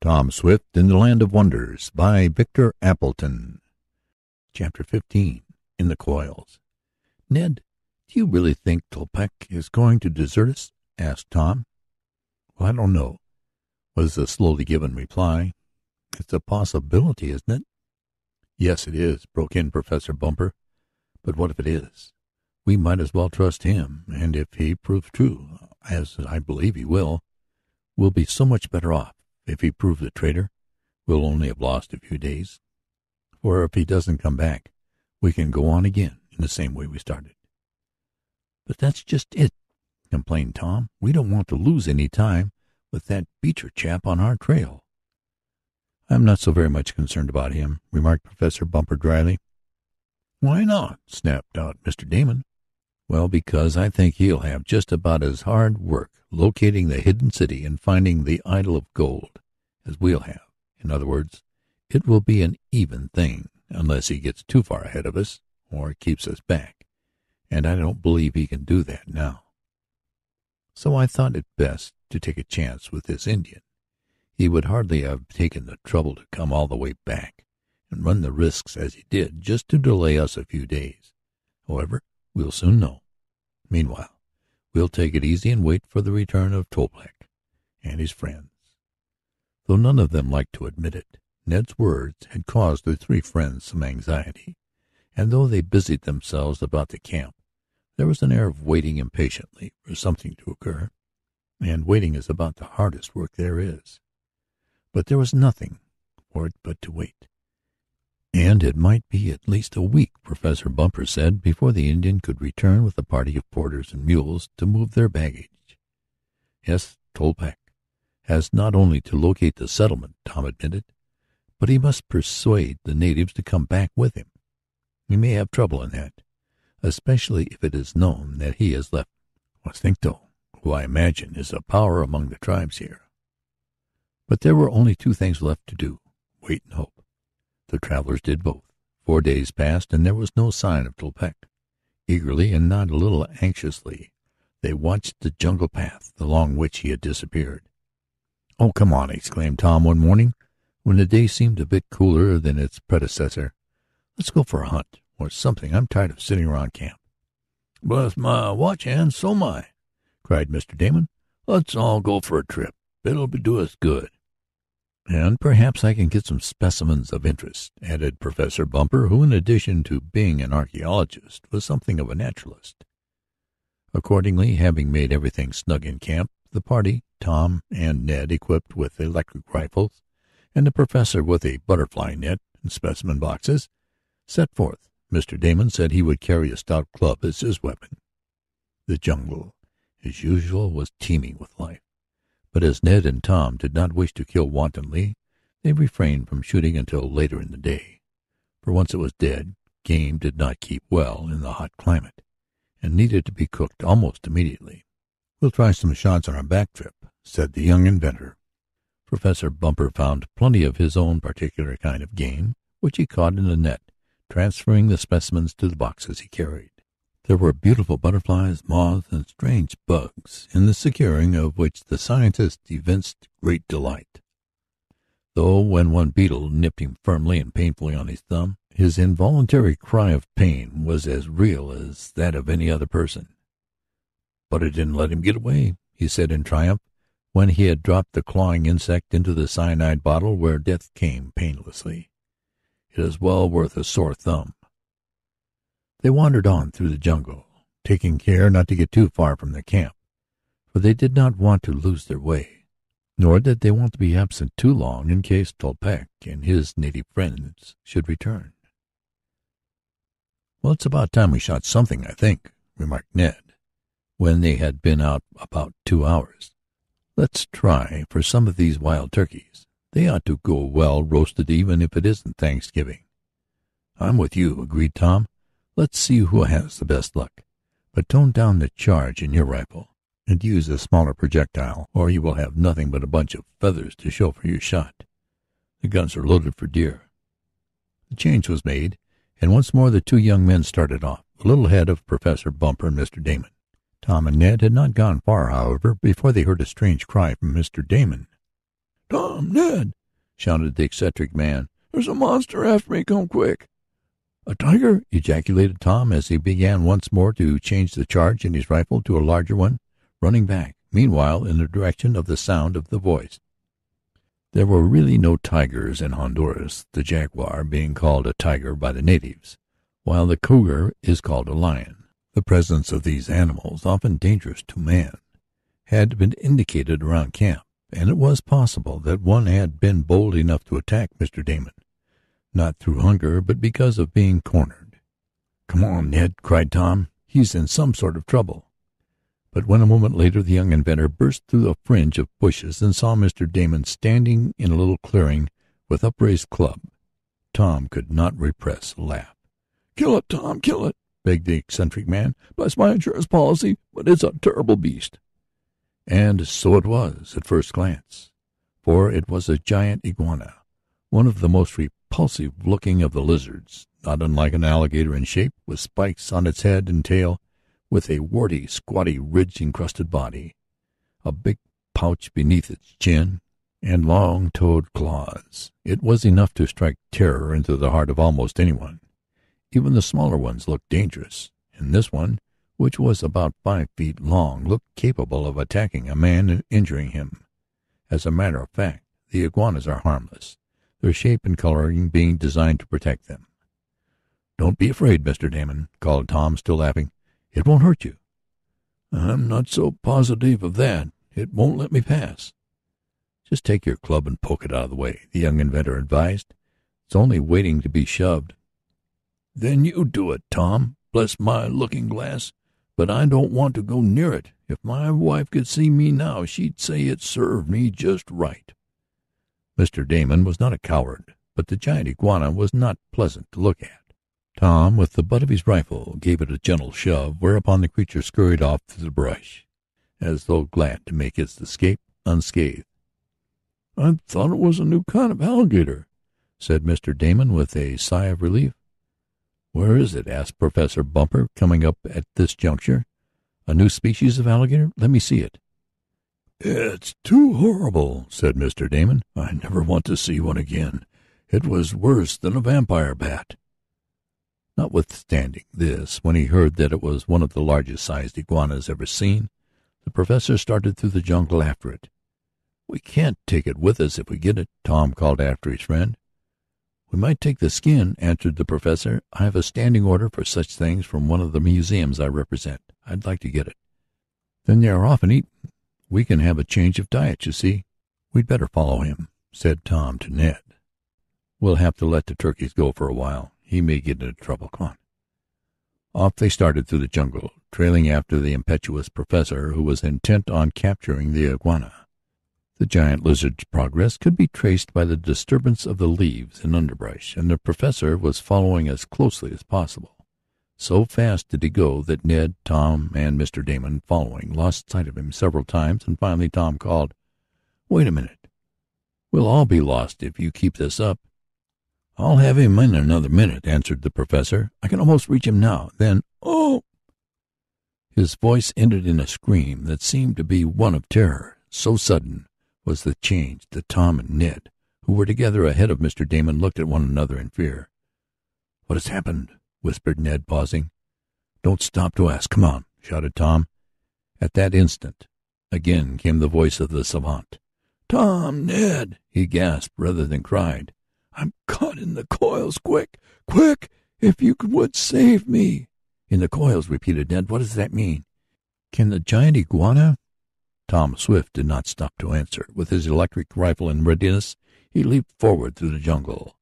Tom Swift in the Land of Wonders by Victor Appleton. Chapter 15. In the Coils. "Ned, do you really think Tolpec is going to desert us?" asked Tom. "Well, I don't know," was the slowly given reply. "It's a possibility, isn't it?" "Yes, it is," broke in Professor Bumper. "But what if it is? We might as well trust him, and if he proves true, as I believe he will, we'll be so much better off. If he proves a traitor, we'll only have lost a few days. For if he doesn't come back, we can go on again in the same way we started." "But that's just it," complained Tom. "We don't want to lose any time with that Beecher chap on our trail." "I'm not so very much concerned about him," remarked Professor Bumper dryly. "Why not?" snapped out Mr. Damon. "Well, because I think he'll have just about as hard work locating the hidden city and finding the idol of gold as we'll have. In other words, it will be an even thing, unless he gets too far ahead of us or keeps us back, and I don't believe he can do that now. So I thought it best to take a chance with this Indian. He would hardly have taken the trouble to come all the way back and run the risks as he did just to delay us a few days. However, we'll soon know. Meanwhile, we'll take it easy and wait for the return of Tolpec and his friends." Though none of them liked to admit it, Ned's words had caused the three friends some anxiety, and though they busied themselves about the camp, there was an air of waiting impatiently for something to occur, and waiting is about the hardest work there is. But there was nothing for it but to wait. And it might be at least a week, Professor Bumper said, before the Indian could return with a party of porters and mules to move their baggage. "Yes, Tolpec has not only to locate the settlement," Tom admitted, "but he must persuade the natives to come back with him. We may have trouble in that, especially if it is known that he has left Washington, who I imagine is a power among the tribes here." But there were only two things left to do: wait and hope. The travelers did both. 4 days passed, and there was no sign of Tolpec. Eagerly, and not a little anxiously, they watched the jungle path along which he had disappeared. "Oh, come on," exclaimed Tom one morning, when the day seemed a bit cooler than its predecessor. "Let's go for a hunt, or something. I'm tired of sitting around camp." "Bless my watch hand, so am I," cried Mr. Damon. "Let's all go for a trip. It'll do us good." "And perhaps I can get some specimens of interest," added Professor Bumper, who, in addition to being an archaeologist, was something of a naturalist. Accordingly, having made everything snug in camp, the party, Tom and Ned equipped with electric rifles, and the Professor with a butterfly net and specimen boxes, set forth. Mr. Damon said he would carry a stout club as his weapon. The jungle, as usual, was teeming with life. But as Ned and Tom did not wish to kill wantonly, they refrained from shooting until later in the day, for once it was dead, game did not keep well in the hot climate, and needed to be cooked almost immediately. "We'll try some shots on our back trip," said the young inventor. Professor Bumper found plenty of his own particular kind of game, which he caught in a net, transferring the specimens to the boxes he carried. There were beautiful butterflies, moths, and strange bugs, in the securing of which the scientist evinced great delight, though when one beetle nipped him firmly and painfully on his thumb, his involuntary cry of pain was as real as that of any other person. "But it didn't let him get away," he said in triumph, when he had dropped the clawing insect into the cyanide bottle where death came painlessly. "It is well worth a sore thumb." They wandered on through the jungle, taking care not to get too far from their camp, for they did not want to lose their way, nor did they want to be absent too long in case Tolpec and his native friends should return. "Well, it's about time we shot something, I think," remarked Ned, when they had been out about 2 hours. "Let's try for some of these wild turkeys. They ought to go well roasted even if it isn't Thanksgiving." "I'm with you," agreed Tom. "Let's see who has the best luck. But tone down the charge in your rifle, and use a smaller projectile, or you will have nothing but a bunch of feathers to show for your shot. The guns are loaded for deer." The change was made, and once more the two young men started off, a little ahead of Professor Bumper and Mr. Damon. Tom and Ned had not gone far, however, before they heard a strange cry from Mr. Damon. Tom! Ned!" shouted the eccentric man. "There's a monster after me! Come quick!" "A tiger!" ejaculated Tom as he began once more to change the charge in his rifle to a larger one, running back, meanwhile, in the direction of the sound of the voice. There were really no tigers in Honduras, the jaguar being called a tiger by the natives, while the cougar is called a lion. The presence of these animals, often dangerous to man, had been indicated around camp, and it was possible that one had been bold enough to attack Mr. Damon, not through hunger, but because of being cornered. "Come on, Ned," cried Tom. "He's in some sort of trouble." But when a moment later the young inventor burst through a fringe of bushes and saw Mr. Damon standing in a little clearing with upraised club, Tom could not repress a laugh. "Kill it, Tom, kill it!" begged the eccentric man. "Bless my insurance policy, but it's a terrible beast." And so it was at first glance, for it was a giant iguana, one of the most repulsive-looking of the lizards, not unlike an alligator in shape, with spikes on its head and tail, with a warty, squatty, ridge-encrusted body, a big pouch beneath its chin, and long-toed claws. It was enough to strike terror into the heart of almost anyone. Even the smaller ones looked dangerous, and this one, which was about 5 feet long, looked capable of attacking a man and injuring him. As a matter of fact, the iguanas are harmless, their shape and coloring being designed to protect them. "Don't be afraid, Mr. Damon," called Tom, still laughing. "It won't hurt you." "I'm not so positive of that. It won't let me pass." "Just take your club and poke it out of the way," the young inventor advised. "It's only waiting to be shoved." "Then you do it, Tom. Bless my looking-glass, but I don't want to go near it. If my wife could see me now, she'd say it served me just right." Mr. Damon was not a coward, but the giant iguana was not pleasant to look at. Tom, with the butt of his rifle, gave it a gentle shove, whereupon the creature scurried off through the brush, as though glad to make its escape unscathed. "I thought it was a new kind of alligator," said Mr. Damon with a sigh of relief. "Where is it?" asked Professor Bumper, coming up at this juncture. "A new species of alligator? Let me see it." "It's too horrible," said Mr. Damon. "I never want to see one again. It was worse than a vampire bat." Notwithstanding this, when he heard that it was one of the largest-sized iguanas ever seen, the professor started through the jungle after it. "We can't take it with us if we get it," Tom called after his friend. "We might take the skin," answered the professor. "I have a standing order for such things from one of the museums I represent. I'd like to get it. Then they are often eaten. We can have a change of diet, you see." "We'd better follow him," said Tom to Ned. "We'll have to let the turkeys go for a while. He may get into trouble. Come on." Off they started through the jungle, trailing after the impetuous professor, who was intent on capturing the iguana. The giant lizard's progress could be traced by the disturbance of the leaves and underbrush, and the professor was following as closely as possible. So fast did he go that Ned, Tom, and Mr. Damon, following, lost sight of him several times, and finally Tom called, "Wait a minute. We'll all be lost if you keep this up." "I'll have him in another minute," answered the professor. "I can almost reach him now. Then, oh!" His voice ended in a scream that seemed to be one of terror. So sudden was the change that Tom and Ned, who were together ahead of Mr. Damon, looked at one another in fear. "What has happened?" whispered Ned, pausing. "Don't stop to ask. Come on," shouted Tom. At that instant again came the voice of the savant. "Tom, Ned," he gasped rather than cried. "I'm caught in the coils. Quick, quick, if you would save me." "In the coils," repeated Ned. "What does that mean? Can the giant iguana—" Tom Swift did not stop to answer. With his electric rifle in readiness, he leaped forward through the jungle.